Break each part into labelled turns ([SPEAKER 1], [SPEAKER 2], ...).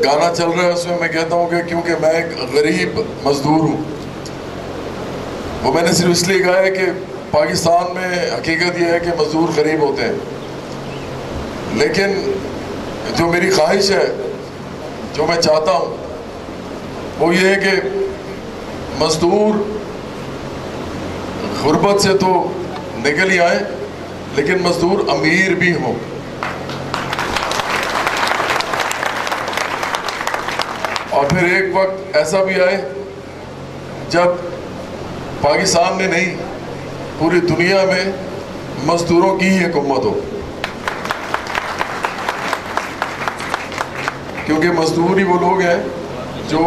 [SPEAKER 1] گانا چل رہا ہے اس میں میں کہتا ہوں کہ کیونکہ میں ایک غریب مزدور ہوں. وہ میں نے صرف اس لیے کہا ہے کہ پاکستان میں حقیقت یہ ہے کہ مزدور غریب ہوتے ہیں، لیکن جو میری خواہش ہے، جو میں چاہتا ہوں وہ یہ ہے کہ مزدور غربت سے تو نکل ہی آئے لیکن مزدور امیر بھی ہوں. اور پھر ایک وقت ایسا بھی آئے جب پاکستان میں نہیں پوری دنیا میں مزدوروں کی ہی حکومت ہو، کیونکہ مزدور ہی وہ لوگ ہیں جو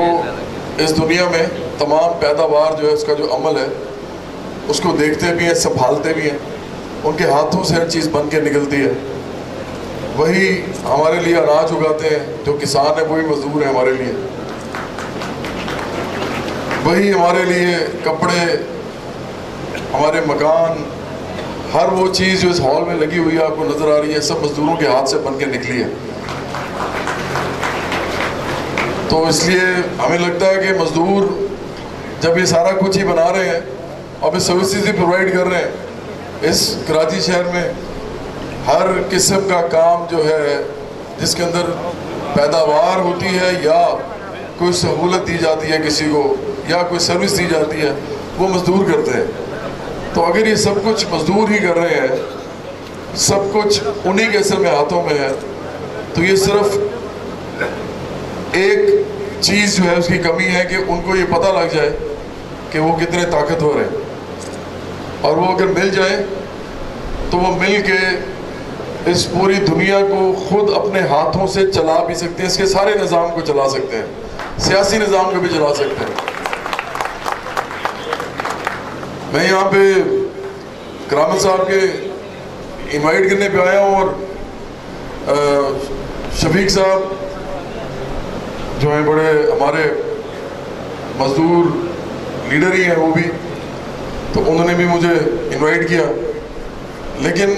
[SPEAKER 1] اس دنیا میں تمام پیداوار جو ہے اس کا جو عمل ہے اس کو دیکھتے بھی ہیں، سنبھالتے بھی ہیں، ان کے ہاتھوں سے ہر چیز بن کے نکلتی ہے. وہی ہمارے لیے اناج اگاتے ہیں، جو کسان ہیں وہی مزدور ہیں ہمارے لیے. وہی ہمارے لیے کپڑے، ہمارے مکان، ہر وہ چیز جو اس ہال میں لگی ہوئی ہے آپ کو نظر آ رہی ہے، سب مزدوروں کے ہاتھ سے بن کے نکلی ہے. تو اس لیے ہمیں لگتا ہے کہ مزدور جب یہ سارا کچھ ہی بنا رہے ہیں اور بھی سروسز ہی پرووائڈ کر رہے ہیں، اس کراچی شہر میں ہر قسم کا کام جو ہے جس کے اندر پیداوار ہوتی ہے یا کوئی سہولت دی جاتی ہے کسی کو یا کوئی سروس دی جاتی ہے وہ مزدور کرتے ہیں. تو اگر یہ سب کچھ مزدور ہی کر رہے ہیں، سب کچھ انہی کے اصل میں ہاتھوں میں ہے، تو یہ صرف ایک چیز جو ہے اس کی کمی ہے کہ ان کو یہ پتہ لگ جائے کہ وہ کتنے طاقتور ہیں، اور وہ اگر مل جائیں تو وہ مل کے اس پوری دنیا کو خود اپنے ہاتھوں سے چلا بھی سکتے ہیں، اس کے سارے نظام کو چلا سکتے ہیں، سیاسی نظام کو بھی چلا سکتے ہیں. میں یہاں پہ کرامت صاحب کے انوائٹ کرنے پہ آیا ہوں، اور شفیق صاحب جو ہیں بڑے ہمارے مزدور لیڈر ہی ہیں وہ بھی، تو انہوں نے بھی مجھے انوائٹ کیا. لیکن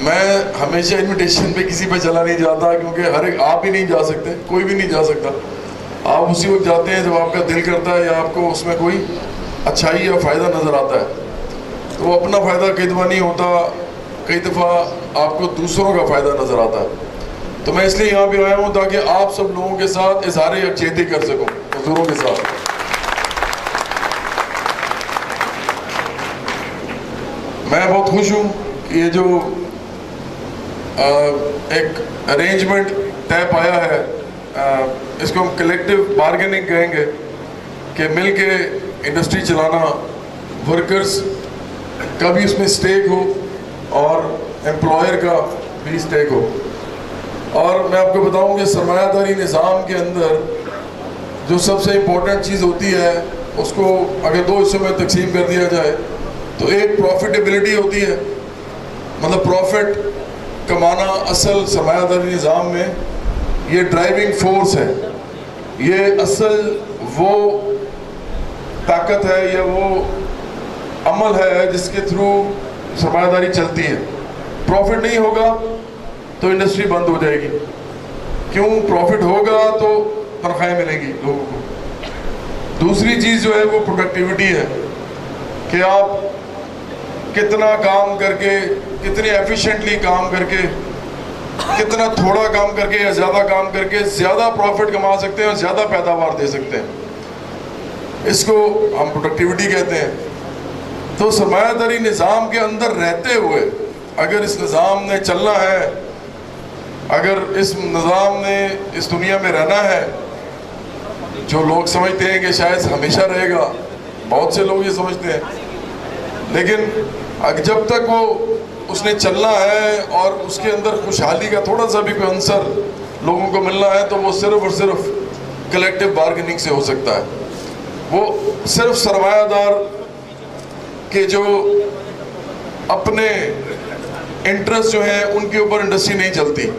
[SPEAKER 1] میں ہمیشہ انویٹیشن پہ کسی پہ چلا نہیں جاتا، کیونکہ ہر ایک آپ ہی نہیں جا سکتے، کوئی بھی نہیں جا سکتا. آپ اسی وقت جاتے ہیں جب آپ کا دل کرتا ہے یا آپ کو اس میں کوئی اچھائی یا فائدہ نظر آتا ہے. تو وہ اپنا فائدہ کئی دفعہ نہیں ہوتا، کئی دفعہ آپ کو دوسروں کا فائدہ نظر آتا ہے. تو میں اس لیے یہاں پہ آیا ہوں تاکہ آپ سب لوگوں کے ساتھ اظہار یکجہتی کر سکوں، مزدوروں کے ساتھ. میں بہت خوش ہوں کہ یہ جو ایک ارینجمنٹ طے پایا ہے، اس کو ہم کلیکٹیو بارگیننگ کہیں گے، کہ مل کے انڈسٹری چلانا، ورکرز کا بھی اس میں سٹیک ہو اور امپلائر کا بھی سٹیک ہو. اور میں آپ کو بتاؤں کہ سرمایہ داری نظام کے اندر جو سب سے امپورٹنٹ چیز ہوتی ہے اس کو اگر دو حصوں میں تقسیم کر دیا جائے تو ایک پروفیٹیبلٹی ہوتی ہے، مطلب پروفٹ کمانا اصل سرمایہ داری نظام میں یہ ڈرائیونگ فورس ہے، یہ اصل وہ طاقت ہے یا وہ عمل ہے جس کے تھرو سرمایہ داری چلتی ہے. پروفٹ نہیں ہوگا تو انڈسٹری بند ہو جائے گی. کیوں؟ پروفٹ ہوگا تو تنخواہیں ملیں گی لوگوں کو. دوسری چیز جو ہے وہ پروڈکٹیوٹی ہے، کہ آپ کتنا کام کر کے، کتنے ایفیشینٹلی کام کر کے، کتنا تھوڑا کام کر کے یا زیادہ کام کر کے زیادہ پروفٹ کما سکتے ہیں اور زیادہ پیداوار دے سکتے ہیں. اس کو ہم پروڈکٹیوٹی کہتے ہیں. تو سرمایہ داری نظام کے اندر رہتے ہوئے اگر اس نظام نے چلنا ہے، اگر اس نظام نے اس دنیا میں رہنا ہے، جو لوگ سمجھتے ہیں کہ شاید ہمیشہ رہے گا، بہت سے لوگ یہ سمجھتے ہیں، لیکن جب تک وہ اس نے چلنا ہے اور اس کے اندر خوشحالی کا تھوڑا سا بھی کوئی عنصر لوگوں کو ملنا ہے تو وہ صرف اور صرف کلیکٹیو بارگیننگ سے ہو سکتا ہے. وہ صرف سرمایہ دار کے جو اپنے انٹرسٹ جو ہیں ان کے اوپر انڈسٹری نہیں چلتی.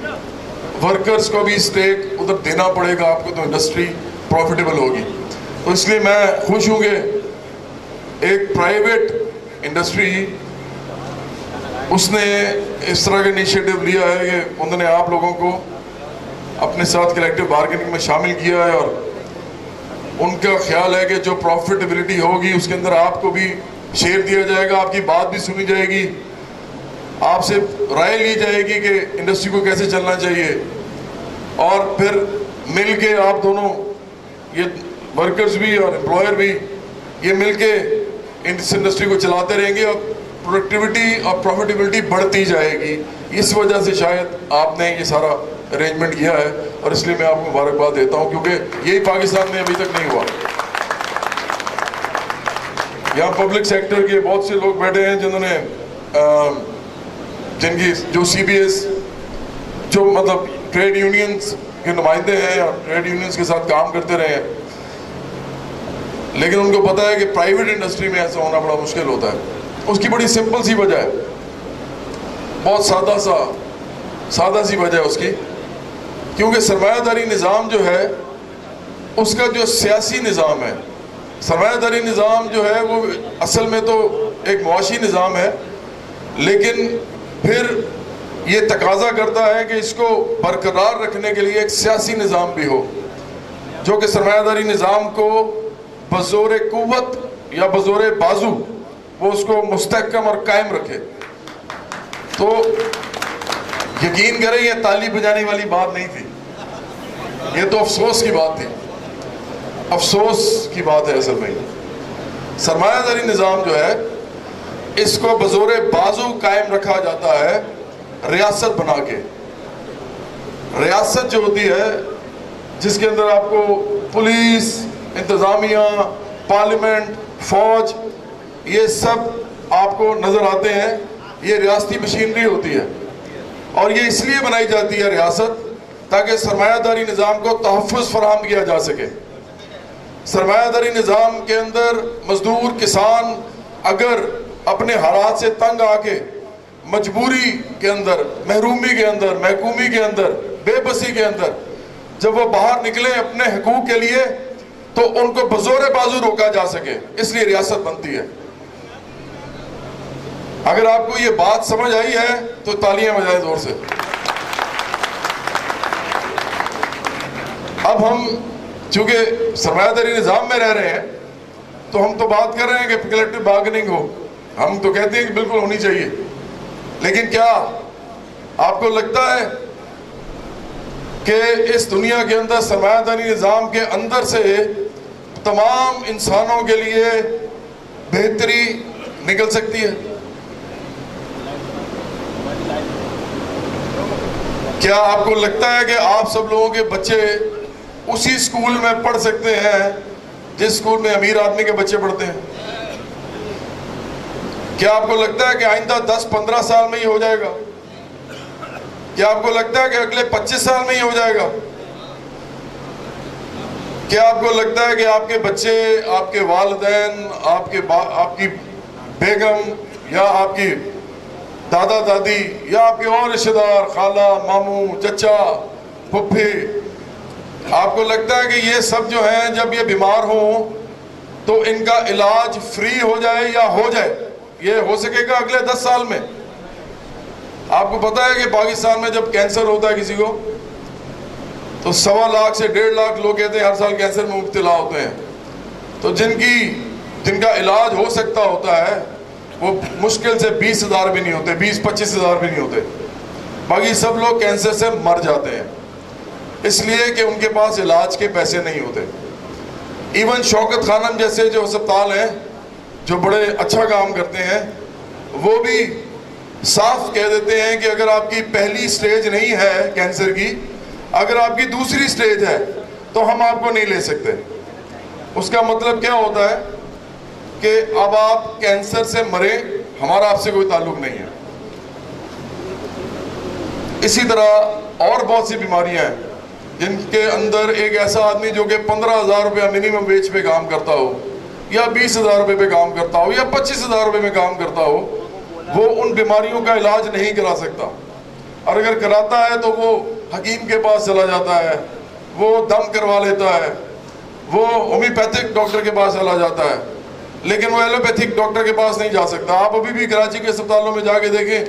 [SPEAKER 1] ورکرز کو بھی سٹیک ادھر دینا پڑے گا آپ کو تو انڈسٹری پروفیٹیبل ہوگی. تو اس لیے میں خوش ہوں کہ ایک پرائیویٹ انڈسٹری اس نے اس طرح کا انیشیٹو لیا ہے کہ انہوں نے آپ لوگوں کو اپنے ساتھ کلیکٹیو بارگیننگ میں شامل کیا ہے، اور ان کا خیال ہے کہ جو پروفیٹیبلٹی ہوگی اس کے اندر آپ کو بھی شیئر دیا جائے گا، آپ کی بات بھی سنی جائے گی، آپ سے رائے لی جائے گی کہ انڈسٹری کو کیسے چلنا چاہیے، اور پھر مل کے آپ دونوں، یہ ورکرز بھی اور امپلائر بھی، یہ مل کے اس انڈسٹری کو چلاتے رہیں گے اور پروڈکٹیوٹی اور پروفیٹیبلٹی بڑھتی جائے گی۔ اس وجہ سے شاید آپ نے یہ سارا ارینجمنٹ کیا ہے، اور اس لیے میں آپ کو مبارکباد دیتا ہوں، کیونکہ یہی پاکستان میں ابھی تک نہیں ہوا۔ یہاں پبلک سیکٹر کے بہت سے لوگ بیٹھے ہیں جنہوں نے جن کی جو سی بی ایس، جو مطلب ٹریڈ یونینز کے نمائندے ہیں اور ٹریڈ یونینز کے ساتھ کام کرتے رہے ہیں، لیکن ان کو پتہ ہے کہ پرائیویٹ انڈسٹری میں ایسا ہونا بڑا مشکل ہوتا ہے۔ اس کی بڑی سمپل سی وجہ ہے، بہت سادہ سی وجہ ہے اس کی، کیونکہ سرمایہ داری نظام جو ہے اس کا جو سیاسی نظام ہے، سرمایہ داری نظام جو ہے وہ اصل میں تو ایک معاشی نظام ہے، لیکن پھر یہ تقاضا کرتا ہے کہ اس کو برقرار رکھنے کے لیے ایک سیاسی نظام بھی ہو، جو کہ سرمایہ داری نظام کو بزور قوت یا بزور بازو وہ اس کو مستحکم اور قائم رکھے۔ تو یقین کریں یہ تالی بجانے والی بات نہیں تھی، یہ تو افسوس کی بات تھی، افسوس کی بات ہے۔ اصل میں سرمایہ داری نظام جو ہے اس کو بزور بازو قائم رکھا جاتا ہے ریاست بنا کے۔ ریاست جو ہوتی ہے جس کے اندر آپ کو پولیس، انتظامیہ، پارلیمنٹ، فوج، یہ سب آپ کو نظر آتے ہیں، یہ ریاستی مشینری ہوتی ہے، اور یہ اس لیے بنائی جاتی ہے ریاست تاکہ سرمایہ داری نظام کو تحفظ فراہم کیا جا سکے۔ سرمایہ داری نظام کے اندر مزدور، کسان اگر اپنے حالات سے تنگ آ کے مجبوری کے اندر، محرومی کے اندر، محکومی کے اندر، بے بسی کے اندر جب وہ باہر نکلے اپنے حقوق کے لیے، تو ان کو بزور بازو روکا جا سکے، اس لیے ریاست بنتی ہے۔ اگر آپ کو یہ بات سمجھ آئی ہے تو تالیاں بجائیں زور سے۔ اب ہم چونکہ سرمایہ داری نظام میں رہ رہے ہیں تو ہم تو بات کر رہے ہیں کہ کلیکٹیو بارگیننگ ہو، ہم تو کہتے ہیں کہ بالکل ہونی چاہیے، لیکن کیا آپ کو لگتا ہے کہ اس دنیا کے اندر سرمایہ داری نظام کے اندر سے تمام انسانوں کے لیے بہتری نکل سکتی ہے؟ کیا آپ کو لگتا ہے کہ آپ سب لوگوں کے بچے اسی اسکول میں پڑھ سکتے ہیں جس اسکول میں امیر آدمی کے بچے پڑھتے ہیں؟ کیا آپ کو لگتا ہے کہ آئندہ 10-15 سال میں ہی ہو جائے گا؟ کیا آپ کو لگتا ہے کہ اگلے 25 سال میں ہی ہو جائے گا؟ کیا آپ کو لگتا ہے کہ آپ کے بچے، آپ کے والدین، آپ کی بیگم یا آپ کی دادا دادی یا آپ کے اور رشتہ دار، خالہ، ماموں، چچا، پھپھی، آپ کو لگتا ہے کہ یہ سب جو ہیں جب یہ بیمار ہوں تو ان کا علاج فری ہو جائے یا ہو جائے؟ یہ ہو سکے گا اگلے 10 سال میں؟ آپ کو پتا ہے کہ پاکستان میں جب کینسر ہوتا ہے کسی کو تو 1.25 لاکھ سے 1.5 لاکھ لوگ کہتے ہیں ہر سال کینسر میں مبتلا ہوتے ہیں، تو جن کا علاج ہو سکتا ہوتا ہے وہ مشکل سے 20,000 بھی نہیں ہوتے، 20-25,000 بھی نہیں ہوتے، باقی سب لوگ کینسر سے مر جاتے ہیں اس لیے کہ ان کے پاس علاج کے پیسے نہیں ہوتے۔ ایون شوکت خانم جیسے جو ہسپتال ہیں جو بڑے اچھا کام کرتے ہیں، وہ بھی صاف کہہ دیتے ہیں کہ اگر آپ کی پہلی سٹیج نہیں ہے کینسر کی، اگر آپ کی دوسری سٹیج ہے تو ہم آپ کو نہیں لے سکتے۔ اس کا مطلب کیا ہوتا ہے کہ اب آپ کینسر سے مریں، ہمارا آپ سے کوئی تعلق نہیں ہے۔ اسی طرح اور بہت سی بیماریاں ہیں جن کے اندر ایک ایسا آدمی جو کہ 15,000 روپیہ منیمم ویج پہ کام کرتا ہو یا 20,000 روپے پہ کام کرتا ہو یا 25,000 روپے میں کام کرتا ہو، وہ ان بیماریوں کا علاج نہیں کرا سکتا، اور اگر کراتا ہے تو وہ حکیم کے پاس چلا جاتا ہے، وہ دم کروا لیتا ہے، وہ ہومیوپیتھک ڈاکٹر کے پاس چلا جاتا ہے، لیکن وہ ایلوپیتھک ڈاکٹر کے پاس نہیں جا سکتا۔ آپ ابھی بھی کراچی کے اسپتالوں میں جا کے دیکھیں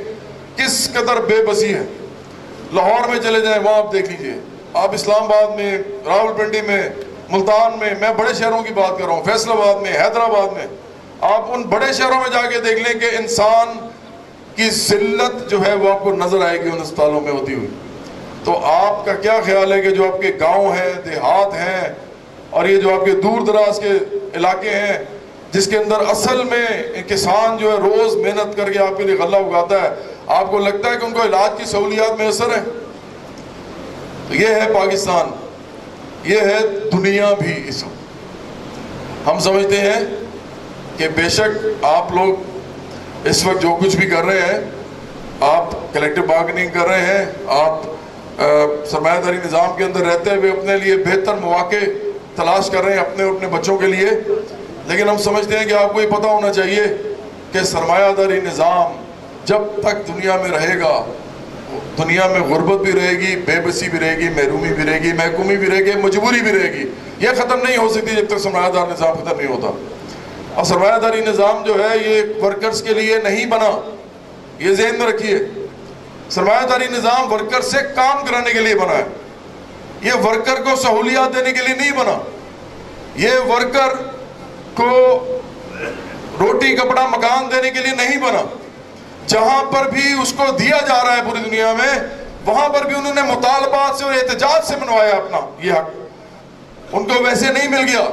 [SPEAKER 1] کس قدر بے بسی ہے۔ لاہور میں چلے جائیں، وہاں آپ دیکھ لیجئے آپ اسلام آباد میں، راولپنڈی میں، ملتان میں، میں بڑے شہروں کی بات کر رہا ہوں، فیصل آباد میں، حیدرآباد میں، آپ ان بڑے شہروں میں جا کے دیکھ لیں کہ انسان کی ذلت جو ہے وہ آپ کو نظر آئے گی ان اسپتالوں میں ہوتی ہوئی. تو آپ کا کیا خیال ہے کہ جو آپ کے گاؤں ہیں، دیہات ہیں، اور یہ جو آپ کے دور دراز کے علاقے ہیں جس کے اندر اصل میں کسان جو ہے روز محنت کر کے آپ کے لیے غلہ اگاتا ہے، آپ کو لگتا ہے کہ ان کو علاج کی سہولیات میسر ہیں؟ تو یہ ہے پاکستان، یہ ہے دنیا بھی. اس وقت ہم سمجھتے ہیں کہ بے شک آپ لوگ اس وقت جو کچھ بھی کر رہے ہیں، آپ کلیکٹیو بارگننگ کر رہے ہیں، آپ سرمایہ داری نظام کے اندر رہتے ہوئے اپنے لیے بہتر مواقع تلاش کر رہے ہیں اپنے اپنے بچوں کے لیے، لیکن ہم سمجھتے ہیں کہ آپ کو یہ پتہ ہونا چاہیے کہ سرمایہ داری نظام جب تک دنیا میں رہے گا، دنیا میں غربت بھی رہے گی، بے بسی بھی رہے گی، محرومی بھی رہے گی، محکومی بھی رہے گی، مجبوری بھی رہے گی. یہ ختم نہیں ہو سکتی جب تک سرمایہ دار نظام ختم نہیں ہوتا. اور سرمایہ داری نظام جو ہے یہ ورکرز کے لیے نہیں بنا، یہ ذہن میں رکھیے. سرمایہ داری نظام ورکر سے کام کرانے کے لیے بنا ہے، یہ ورکر کو سہولیات دینے کے لیے نہیں بنا. یہ ورکر کو روٹی کپڑا مکان دینے کے لیے نہیں بنا. جہاں پر بھی اس کو دیا جا رہا ہے پوری دنیا میں، وہاں پر بھی انہوں نے مطالبات سے اور احتجاج سے منوایا اپنا یہ حق. ان کو ویسے نہیں مل گیا.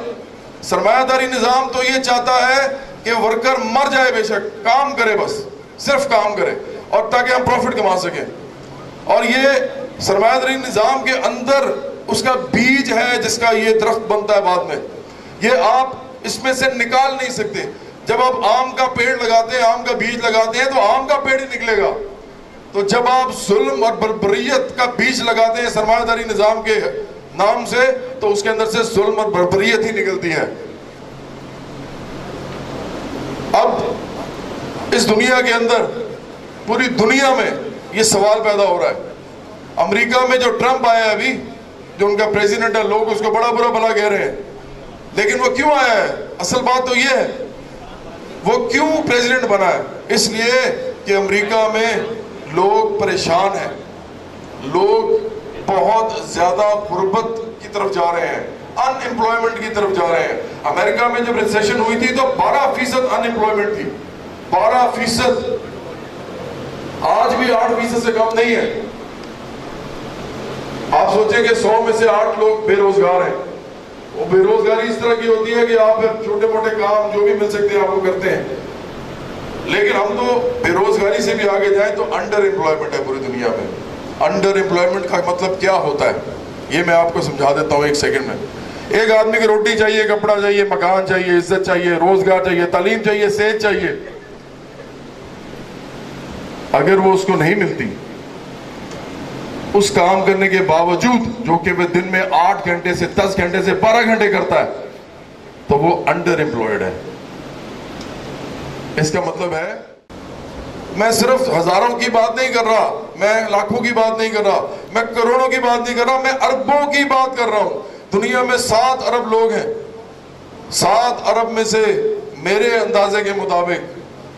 [SPEAKER 1] سرمایہ داری نظام تو یہ چاہتا ہے کہ ورکر مر جائے، بے شک کام کرے، بس صرف کام کرے، اور تاکہ ہم پروفٹ کما سکیں. اور یہ سرمایہ داری نظام کے اندر اس کا بیج ہے جس کا یہ درخت بنتا ہے بعد میں. یہ آپ اس میں سے نکال نہیں سکتے. جب آپ آم کا پیڑ لگاتے ہیں، آم کا بیج لگاتے ہیں تو آم کا پیڑ ہی نکلے گا. تو جب آپ ظلم اور بربریت کا بیج لگاتے ہیں سرمایہ داری نظام کے نام سے، تو اس کے اندر سے ظلم اور بربریت ہی نکلتی ہے. اب اس دنیا کے اندر، پوری دنیا میں یہ سوال پیدا ہو رہا ہے. امریکہ میں جو ٹرمپ آیا ہے ابھی، جو ان کا پریزیڈنٹ ہے، لوگ اس کو بڑا برا بھلا کہہ رہے ہیں، لیکن وہ کیوں آیا ہے؟ اصل بات تو یہ ہے وہ کیوں پریزیڈنٹ بنا ہے. اس لیے کہ امریکہ میں لوگ پریشان ہیں، لوگ بہت زیادہ غربت کی طرف جا رہے ہیں، ان امپلائمنٹ کی طرف جا رہے ہیں. امریکہ میں جب ریسیشن ہوئی تھی تو 12% ان امپلائمنٹ تھی، 12%. آج بھی 8% سے کم نہیں ہے. آپ سوچیں کہ 100 میں سے 8 لوگ بے روزگار ہیں. وہ بے روزگاری اس طرح کی ہوتی ہے کہ آپ چھوٹے موٹے کام جو بھی مل سکتے ہیں آپ کو کرتے ہیں، لیکن ہم تو بے روزگاری سے بھی آگے جائیں تو انڈر امپلائمنٹ ہے پوری دنیا میں. انڈر امپلائمنٹ کا مطلب کیا ہوتا ہے یہ میں آپ کو سمجھا دیتا ہوں ایک سیکنڈ میں. ایک آدمی کی روٹی چاہیے، کپڑا چاہیے، مکان چاہیے، عزت چاہیے، روزگار چاہیے، تعلیم چاہیے، صحت چاہیے. اگر وہ اس کو نہیں ملتی، اس کام کرنے کے باوجود جو کہ وہ دن میں 8 گھنٹے سے 10 گھنٹے سے 12 گھنٹے کرتا ہے، تو وہ انڈر امپلائڈ ہے. اس کا مطلب ہے میں صرف ہزاروں کی بات نہیں کر رہا، میں لاکھوں کی بات نہیں کر رہا، میں کروڑوں کی بات نہیں کر رہا، میں اربوں کی بات کر رہا ہوں. دنیا میں 7 ارب لوگ ہیں. 7 ارب میں سے میرے اندازے کے مطابق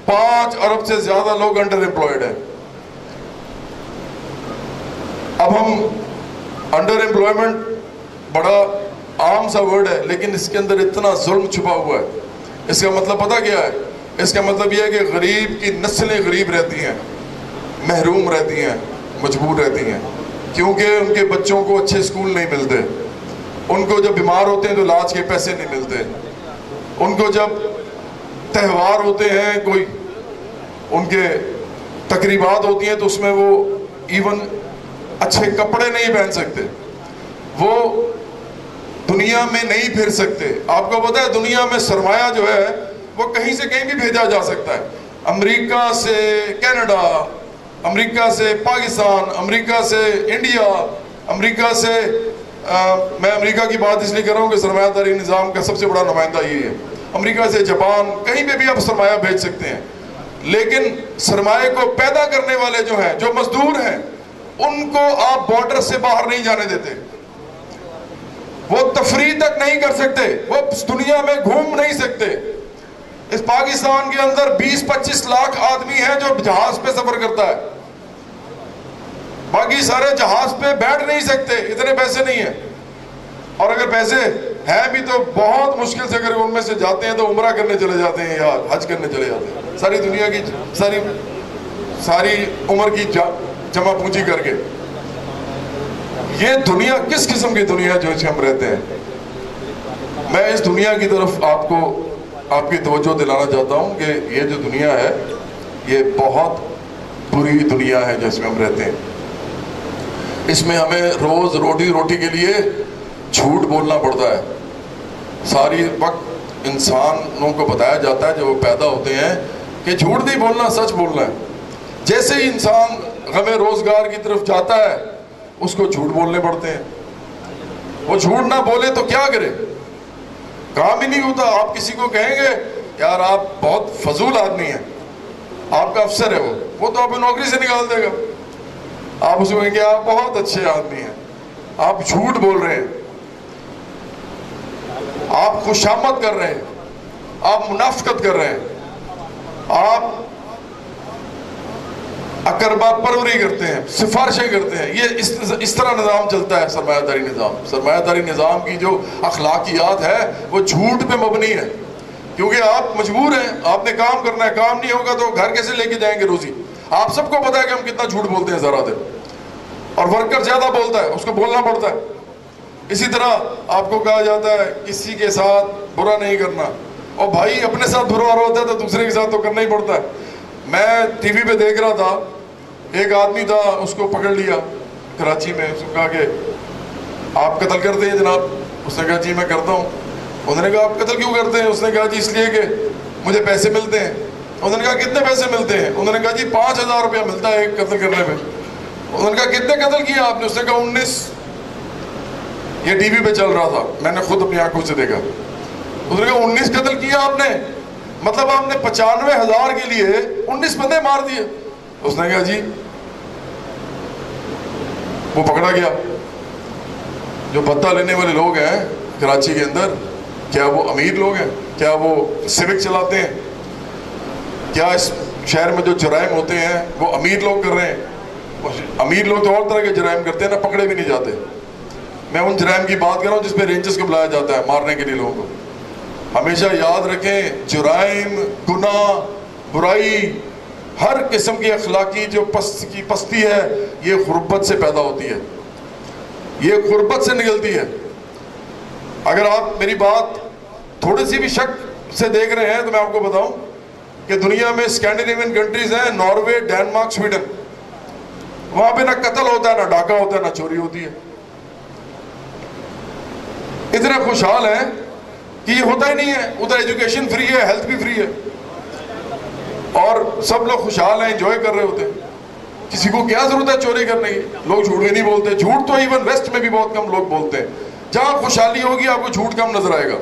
[SPEAKER 1] 5 ارب سے زیادہ لوگ انڈر امپلائڈ ہیں. اب ہم انڈر امپلائمنٹ بڑا عام سا ورڈ ہے، لیکن اس کے اندر اتنا ظلم چھپا ہوا ہے. اس کا مطلب پتہ کیا ہے؟ اس کا مطلب یہ ہے کہ غریب کی نسلیں غریب رہتی ہیں، محروم رہتی ہیں، مجبور رہتی ہیں، کیونکہ ان کے بچوں کو اچھے اسکول نہیں ملتے، ان کو جب بیمار ہوتے ہیں تو علاج کے پیسے نہیں ملتے، ان کو جب تہوار ہوتے ہیں، کوئی ان کے تقریبات ہوتی ہیں تو اس میں وہ ایون اچھے کپڑے نہیں پہن سکتے، وہ دنیا میں نہیں پھر سکتے. آپ کو پتہ ہے دنیا میں سرمایہ جو ہے وہ کہیں سے کہیں بھی بھیجا جا سکتا ہے. امریکہ سے کینیڈا، امریکہ سے پاکستان، امریکہ سے انڈیا، امریکہ سے میں امریکہ کی بات اس لیے کر رہا ہوں کہ سرمایہ داری نظام کا سب سے بڑا نمائندہ یہ ہے. امریکہ سے جاپان، کہیں پہ بھی آپ سرمایہ بھیج سکتے ہیں. لیکن سرمایہ کو پیدا کرنے والے جو ہیں، جو مزدور ہیں، ان کو آپ بارڈر سے باہر نہیں جانے دیتے. وہ تفریح تک نہیں کر سکتے، وہ دنیا میں گھوم نہیں سکتے. اس پاکستان کے اندر 20-25 لاکھ آدمی ہیں جو جہاز پہ سفر کرتا ہے. باقی سارے جہاز پہ بیٹھ نہیں سکتے، اتنے پیسے نہیں ہیں، اور اگر پیسے ہیں بھی تو بہت مشکل سے اگر ان میں سے جاتے ہیں تو عمرہ کرنے چلے جاتے ہیں یا حج کرنے چلے جاتے ہیں، ساری دنیا کی ساری عمر کی جمع پونجی کر کے۔ یہ دنیا کس قسم کی دنیا جو اس ہم رہتے ہیں؟ میں اس دنیا کی طرف آپ کی توجہ دلانا چاہتا ہوں کہ یہ جو دنیا ہے یہ بہت بری دنیا ہے جس میں ہم رہتے ہیں۔ اس میں ہمیں روز روٹی کے لیے جھوٹ بولنا پڑتا ہے۔ ساری وقت انسانوں کو بتایا جاتا ہے جب وہ پیدا ہوتے ہیں کہ جھوٹ نہیں بولنا، سچ بولنا ہے۔ جیسے ہی انسان غم روزگار کی طرف جاتا ہے اس کو جھوٹ بولنے پڑتے ہیں۔ وہ جھوٹ نہ بولے تو کیا کرے؟ کام ہی نہیں ہوتا۔ آپ کسی کو کہیں گے یار آپ بہت فضول آدمی ہیں، آپ کا افسر ہے وہ تو آپ کو نوکری سے نکال دے گا۔ آپ اس کو کہیں گے آپ بہت اچھے آدمی ہیں، آپ جھوٹ بول رہے ہیں، آپ خوشامد کر رہے ہیں، آپ منافقت کر رہے ہیں، آپ اقربا پروری کرتے ہیں، سفارشیں کرتے ہیں۔ یہ اس طرح نظام چلتا ہے سرمایہ داری نظام۔ سرمایہ داری نظام کی جو اخلاقیات ہے وہ جھوٹ پہ مبنی ہے، کیونکہ آپ مجبور ہیں، آپ نے کام کرنا ہے، کام نہیں ہوگا تو گھر کیسے لے کے جائیں گے روزی؟ آپ سب کو پتا ہے کہ ہم کتنا جھوٹ بولتے ہیں ذرا دیر، اور ورکر زیادہ بولتا ہے، اس کو بولنا پڑتا ہے۔ اسی طرح آپ کو کہا جاتا ہے کسی کے ساتھ برا نہیں کرنا، اور بھائی اپنے ساتھ برا ہوتا ہے تو دوسرے کے ساتھ تو کرنا ہی پڑتا ہے۔ میں ٹی وی پہ دیکھ رہا تھا، ایک آدمی تھا، اس کو پکڑ لیا کراچی میں، اس کو کہا کہ آپ قتل کرتے ہیں جناب؟ اس نے کہا جی میں کرتا ہوں۔ انہوں نے کہا آپ قتل کیوں کرتے ہیں؟ اس نے کہا جی اس لیے کہ مجھے پیسے ملتے ہیں۔ انہوں نے کہا کتنے پیسے ملتے ہیں؟ انہوں نے کہا جی 5,000 روپیہ ملتا ہے ایک قتل کرنے میں۔ انہوں نے کہا کتنے قتل کیے آپ نے؟ اس نے کہا 19۔ یہ ٹی وی پہ چل رہا تھا، میں نے خود اپنی آنکھوں سے دیکھا۔ انہوں نے کہا 19 قتل کیا آپ نے؟ مطلب آپ نے 95,000 کے لیے 19 بندے مار دیے؟ اس نے کہا جی۔ وہ پکڑا گیا۔ جو بھتہ لینے والے لوگ ہیں کراچی کے اندر، کیا وہ امیر لوگ ہیں؟ کیا وہ سیوک چلاتے ہیں؟ کیا اس شہر میں جو جرائم ہوتے ہیں وہ امیر لوگ کر رہے ہیں؟ امیر لوگ تو اور طرح کے جرائم کرتے ہیں نا، پکڑے بھی نہیں جاتے۔ میں ان جرائم کی بات کر رہا ہوں جس پہ رینجرز کو بلایا جاتا ہے مارنے کے لیے لوگوں کو۔ ہمیشہ یاد رکھیں جرائم، گناہ، برائی، ہر قسم کی اخلاقی جو پستی ہے یہ غربت سے پیدا ہوتی ہے، یہ غربت سے نکلتی ہے۔ اگر آپ میری بات تھوڑی سی بھی شک سے دیکھ رہے ہیں تو میں آپ کو بتاؤں کہ دنیا میں اسکینڈینیوین کنٹریز ہیں، ناروے، ڈینمارک، سویڈن، وہاں پہ نہ قتل ہوتا ہے، نہ ڈاکہ ہوتا ہے، نہ چوری ہوتی ہے۔ اتنے خوشحال ہیں کہ یہ ہوتا ہی نہیں ہے۔ ادھر ایجوکیشن فری ہے، ہیلتھ بھی فری ہے، اور سب لوگ خوشحال ہیں، انجوائے کر رہے ہوتے ہیں۔ کسی کو کیا ضرورت ہے چوری کرنے کی؟ لوگ جھوٹ بھی نہیں بولتے۔ جھوٹ تو ایون ویسٹ میں بھی بہت کم لوگ بولتے ہیں۔ جہاں خوشحالی ہوگی آپ کو جھوٹ کم نظر آئے گا۔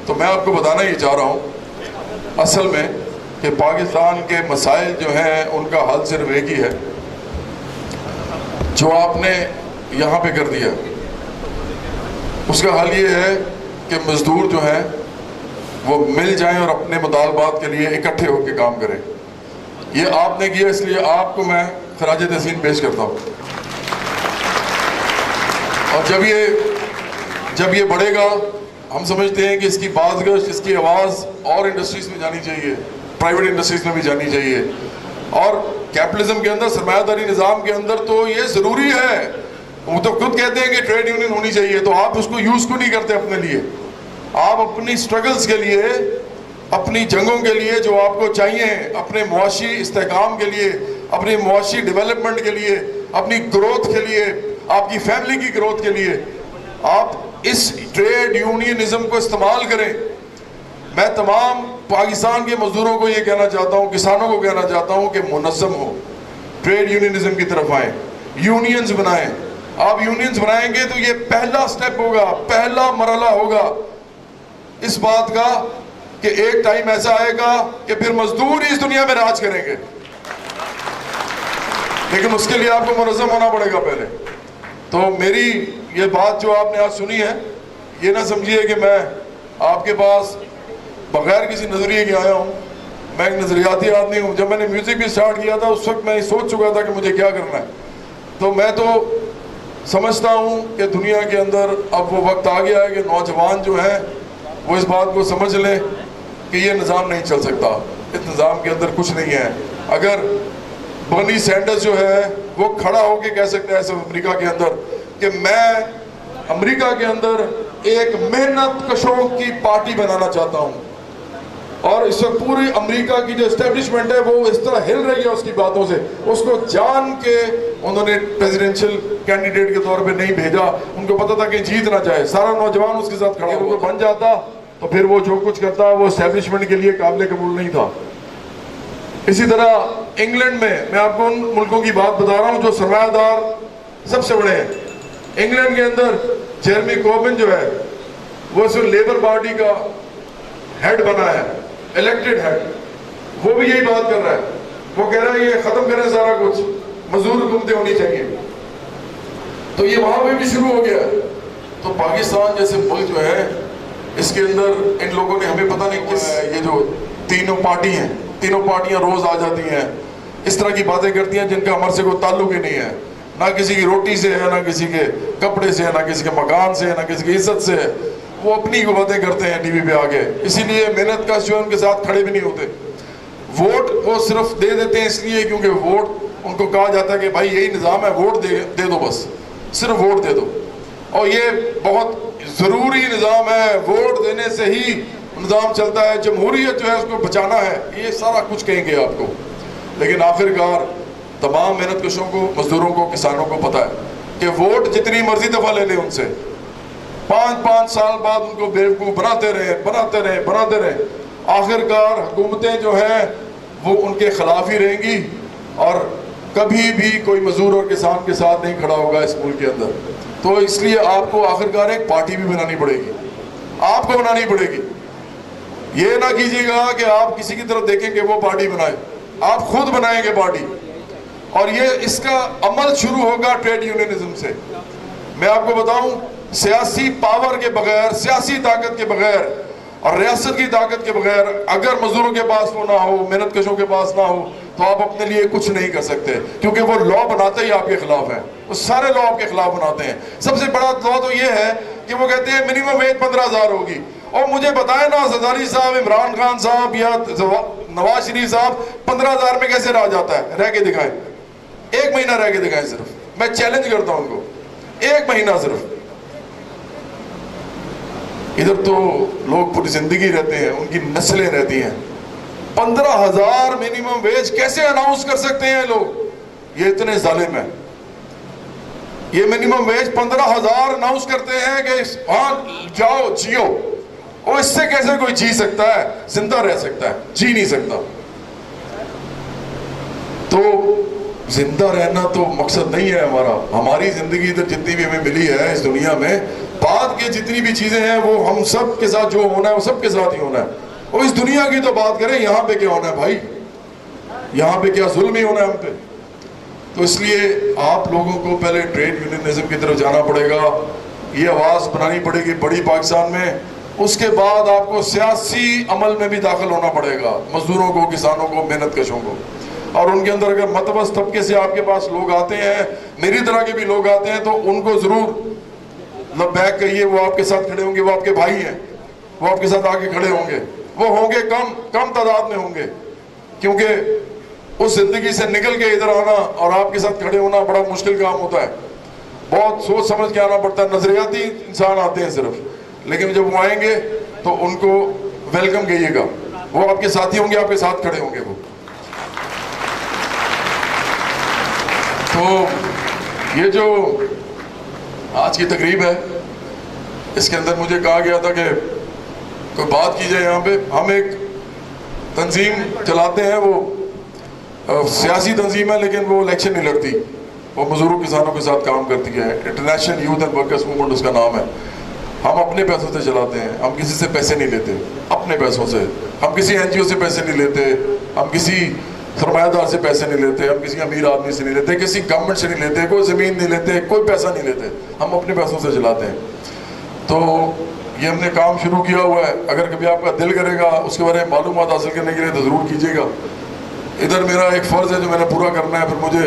[SPEAKER 1] تو میں آپ کو بتانا یہ چاہ رہا ہوں اصل میں کہ پاکستان کے مسائل جو ہیں ان کا حل صرف ایک ہی ہے جو آپ نے یہاں پہ کر دیا۔ اس کا حل یہ ہے کہ مزدور جو ہیں وہ مل جائیں اور اپنے مطالبات کے لیے اکٹھے ہو کے کام کریں۔ یہ آپ نے کیا، اس لیے آپ کو میں خراج تحسین پیش کرتا ہوں۔ اور جب یہ بڑھے گا، ہم سمجھتے ہیں کہ اس کی بازگشت، اس کی آواز اور انڈسٹریز میں جانی چاہیے، پرائیویٹ انڈسٹریز میں بھی جانی چاہیے، اور کیپٹلزم کے اندر، سرمایہ داری نظام کے اندر تو یہ ضروری ہے۔ وہ تو خود کہتے ہیں کہ ٹریڈ یونین ہونی چاہیے، تو آپ اس کو یوز کو نہیں کرتے اپنے لیے۔ آپ اپنی سٹرگلز کے لیے، اپنی جنگوں کے لیے جو آپ کو چاہیے، اپنے معاشی استحکام کے لیے، اپنی معاشی ڈیولپمنٹ کے لیے، اپنی گروتھ کے لیے، آپ کی فیملی کی گروتھ کے لیے آپ اس ٹریڈ یونینزم کو استعمال کریں۔ میں تمام پاکستان کے مزدوروں کو یہ کہنا چاہتا ہوں، کسانوں کو کہنا چاہتا ہوں کہ منظم ہو، ٹریڈ یونینزم کی طرف آئیں، یونینز بنائیں۔ آپ یونینز بنائیں گے تو یہ پہلا سٹیپ ہوگا، پہلا مرحلہ ہوگا اس بات کا کہ ایک ٹائم ایسا آئے گا کہ پھر مزدور اس دنیا میں راج کریں گے، لیکن اس کے لیے آپ کو منظم ہونا پڑے گا پہلے۔ تو میری یہ بات جو آپ نے آج سنی ہے، یہ نہ سمجھیے کہ میں آپ کے پاس بغیر کسی نظریے کے آیا ہوں۔ میں ایک نظریاتی آدمی ہوں۔ جب میں نے میوزک بھی سٹارٹ کیا تھا اس وقت میں سوچ چکا تھا کہ مجھے کیا کرنا ہے۔ تو میں تو سمجھتا ہوں کہ دنیا کے اندر اب وہ وقت آ گیا ہے کہ نوجوان جو ہیں وہ اس بات کو سمجھ لیں کہ یہ نظام نہیں چل سکتا، اس نظام کے اندر کچھ نہیں ہے. اگر برنی سینڈرز جو ہے وہ کھڑا ہو کے کہہ سکتا ہے امریکہ کے اندر کہ میں امریکہ کے اندر ایک محنت کشوں کی پارٹی بنانا چاہتا ہوں، اور اس وقت پوری امریکہ کی جو اسٹیبلشمنٹ ہے وہ اس طرح ہل رہی ہے اس کی باتوں سے. اس کو جان کے انہوں نے پریزیڈنشل کینڈیڈیٹ کے طور پہ نہیں بھیجا، ان کو پتا تھا کہ جیت نہ چاہے. سارا نوجوان اس کے ساتھ کھڑا ہو بن جاتا تو پھر وہ جو کچھ کرتا وہ اسٹیبلشمنٹ کے لیے قابل قبول نہیں تھا. اسی طرح انگلینڈ میں آپ کو ان ملکوں کی بات بتا رہا ہوں جو سرمایہ دار سب سے بڑے ہیں. انگلینڈ کے اندر جیرمی کوربن جو ہے وہ صرف لیبر پارٹی کا ہیڈ بنا ہے، الیکٹڈ ہیڈ. وہ بھی یہی بات کر رہا ہے، وہ کہہ رہا ہے یہ ختم کریں سارا کچھ، مزدور حکومتیں ہونی چاہیے. تو یہ وہاں پہ بھی شروع ہو گیا. تو پاکستان جیسے ملک جو ہے اس کے اندر ان لوگوں نے ہمیں پتہ نہیں کس یہ جو تینوں پارٹیاں روز آ جاتی ہیں، اس طرح کی باتیں کرتی ہیں جن کا ہمارے سے کوئی تعلق ہی نہیں ہے. نہ کسی کی روٹی سے ہے، نہ کسی کے کپڑے سے ہے، نہ کسی کے مکان سے ہے، نہ کسی کی عزت سے ہے. وہ اپنی کو باتیں کرتے ہیں ٹی وی پہ آگے. اسی لیے محنت کا جو ہے ان کے ساتھ کھڑے بھی نہیں ہوتے. ووٹ وہ صرف دے دیتے ہیں اس لیے کیونکہ ووٹ ان کو کہا جاتا ہے کہ بھائی یہی نظام ہے، ووٹ دے دو، بس صرف ووٹ دے دو. اور یہ بہت ضروری نظام ہے، ووٹ دینے سے ہی نظام چلتا ہے. جمہوریت جو ہے اس کو بچانا ہے، یہ سارا کچھ کہیں گے آپ کو. لیکن آخرکار تمام محنت کشوں کو، مزدوروں کو، کسانوں کو پتہ ہے کہ ووٹ جتنی مرضی دفعہ لے لیں ان سے، 5 سال بعد ان کو بیوقوف بناتے رہے. آخرکار حکومتیں جو ہیں وہ ان کے خلاف ہی رہیں گی اور کبھی بھی کوئی مزدور اور کسان کے ساتھ نہیں کھڑا ہوگا اس ملک کے اندر. تو اس لیے آپ کو آخرکار ایک پارٹی بھی بنانی پڑے گی، آپ کو بنانی پڑے گی. یہ نہ کیجیے گا کہ آپ کسی کی طرف دیکھیں کہ وہ پارٹی بنائے، آپ خود بنائیں گے پارٹی. اور یہ اس کا عمل شروع ہوگا ٹریڈ یونینزم سے. میں آپ کو بتاؤں، سیاسی پاور کے بغیر، سیاسی طاقت کے بغیر اور ریاست کی طاقت کے بغیر اگر مزدوروں کے پاس وہ نہ ہو، محنت کشوں کے پاس نہ ہو، تو آپ اپنے لیے کچھ نہیں کر سکتے. کیونکہ وہ لا بناتے ہی آپ کے خلاف ہیں، وہ سارے لا آپ کے خلاف بناتے ہیں. سب سے بڑا لا تو یہ ہے کہ وہ کہتے ہیں منیمم ویج 15,000 ہوگی. اور مجھے بتائیں نا زرداری صاحب، عمران خان صاحب یا نواز شریف صاحب 15,000 میں کیسے رہ جاتا ہے؟ رہ کے دکھائیں، 1 مہینہ رہ کے دکھائیں. صرف میں چیلنج کرتا ہوں ان کو، 1 مہینہ صرف. ادھر تو لوگ پوری زندگی رہتے ہیں، ان کی نسلیں رہتی ہیں. 15,000 منیمم ویج کیسے اناؤنس کر سکتے ہیں لوگ؟ یہ اتنے ظالم ہیں. یہ منیمم ویج 15,000 اناؤنس کرتے ہیں کہ ہاں جاؤ جیو. اور اس سے کیسے کوئی جی سکتا ہے، زندہ رہ سکتا ہے؟ جی نہیں سکتا. تو زندہ رہنا تو مقصد نہیں ہے ہمارا. ہماری زندگی ادھر جتنی بھی ہمیں ملی ہے اس دنیا میں، بعد کے جتنی بھی چیزیں ہیں وہ ہم سب کے ساتھ جو ہونا ہے وہ سب کے ساتھ ہی ہونا ہے. اور اس دنیا کی تو بات کریں، یہاں پہ کیا ہونا ہے بھائی؟ یہاں پہ کیا ظلم ہی ہونا ہے ہم پہ؟ تو اس لیے آپ لوگوں کو پہلے ٹریڈ یونینزم کی طرف جانا پڑے گا، یہ آواز بنانی پڑے گی بڑی پاکستان میں. اس کے بعد آپ کو سیاسی عمل میں بھی داخل ہونا پڑے گا، مزدوروں کو، کسانوں کو، محنت کشوں کو. اور ان کے اندر اگر متوسط طبقے سے آپ کے پاس لوگ آتے ہیں، میری طرح کے بھی لوگ آتے ہیں، تو ان کو ضرور لبیک کہیے. وہ آپ کے ساتھ کھڑے ہوں گے، وہ آپ کے بھائی ہیں، وہ آپ کے ساتھ آگے کھڑے ہوں گے. وہ ہوں گے کم تعداد میں ہوں گے، کیونکہ اس زندگی سے نکل کے ادھر آنا اور آپ کے ساتھ کھڑے ہونا بڑا مشکل کام ہوتا ہے. بہت سوچ سمجھ کے آنا پڑتا ہے. نظریاتی انسان آتے ہیں صرف، لیکن جب وہ آئیں گے تو ان کو ویلکم کہیے گا. وہ آپ کے ساتھی ہوں گے، آپ کے ساتھ کھڑے ہوں گے. وہ تو یہ جو آج کی تقریب ہے، اس کے اندر مجھے کہا گیا تھا کہ کوئی بات کی جائے. یہاں پہ ہم ایک تنظیم چلاتے ہیں، وہ سیاسی تنظیم ہے لیکن وہ الیکشن نہیں لڑتی. وہ مزدوروں کسانوں کے ساتھ کام کرتی ہے. International youth and workers movement اس کا نام ہے. ہم اپنے پیسوں سے چلاتے ہیں، ہم کسی سے پیسے نہیں لیتے. اپنے پیسوں سے، ہم کسی این جی او سے پیسے نہیں لیتے، ہم کسی سرمایہ دار سے پیسے نہیں لیتے، ہم کسی امیر آدمی سے نہیں لیتے، کسی گورنمنٹ سے نہیں لیتے، کوئی زمین نہیں لیتے، کوئی پیسہ نہیں لیتے. ہم اپنے پیسوں سے چلاتے ہیں. تو یہ ہم نے کام شروع کیا ہوا ہے. اگر کبھی آپ کا دل کرے گا اس کے بارے میں معلومات حاصل کرنے کے لیے تو ضرور کیجیے گا. ادھر میرا ایک فرض ہے جو میں نے پورا کرنا ہے، پھر مجھے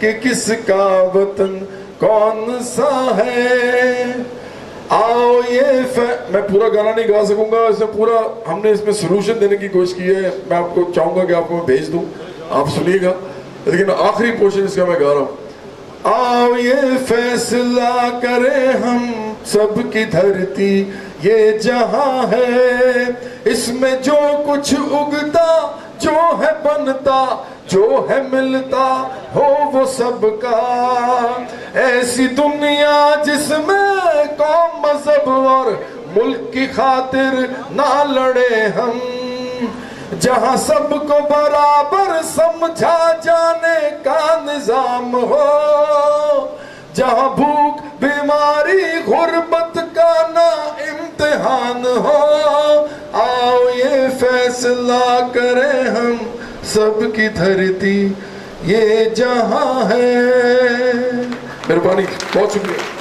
[SPEAKER 1] کہ کس کا وطن کون سا ہے. آؤ یہ میں پورا گانا نہیں گا سکوں گا، اس میں پورا ہم نے اس میں سلوشن دینے کی کوشش کی ہے. میں آپ کو چاہوں گا کہ آپ کو میں بھیج دوں، آپ سنیے گا، لیکن آخری پورشن اس کا میں گا رہا ہوں. آؤ یہ فیصلہ کرے ہم سب کی دھرتی یہ جہاں ہے، اس میں جو کچھ اگتا جو ہے بنتا جو ہے ملتا ہو وہ سب کا. ایسی دنیا جس میں قوم مذہب اور ملک کی خاطر نہ لڑے ہم، جہاں سب کو برابر سمجھا جانے کا نظام ہو، جہاں بھوک بیماری غربت کا نہ امتحان ہو. آؤ یہ فیصلہ کریں ہم سب کی دھرتی یہ جہاں ہے. مہربانی، بہت شکریہ.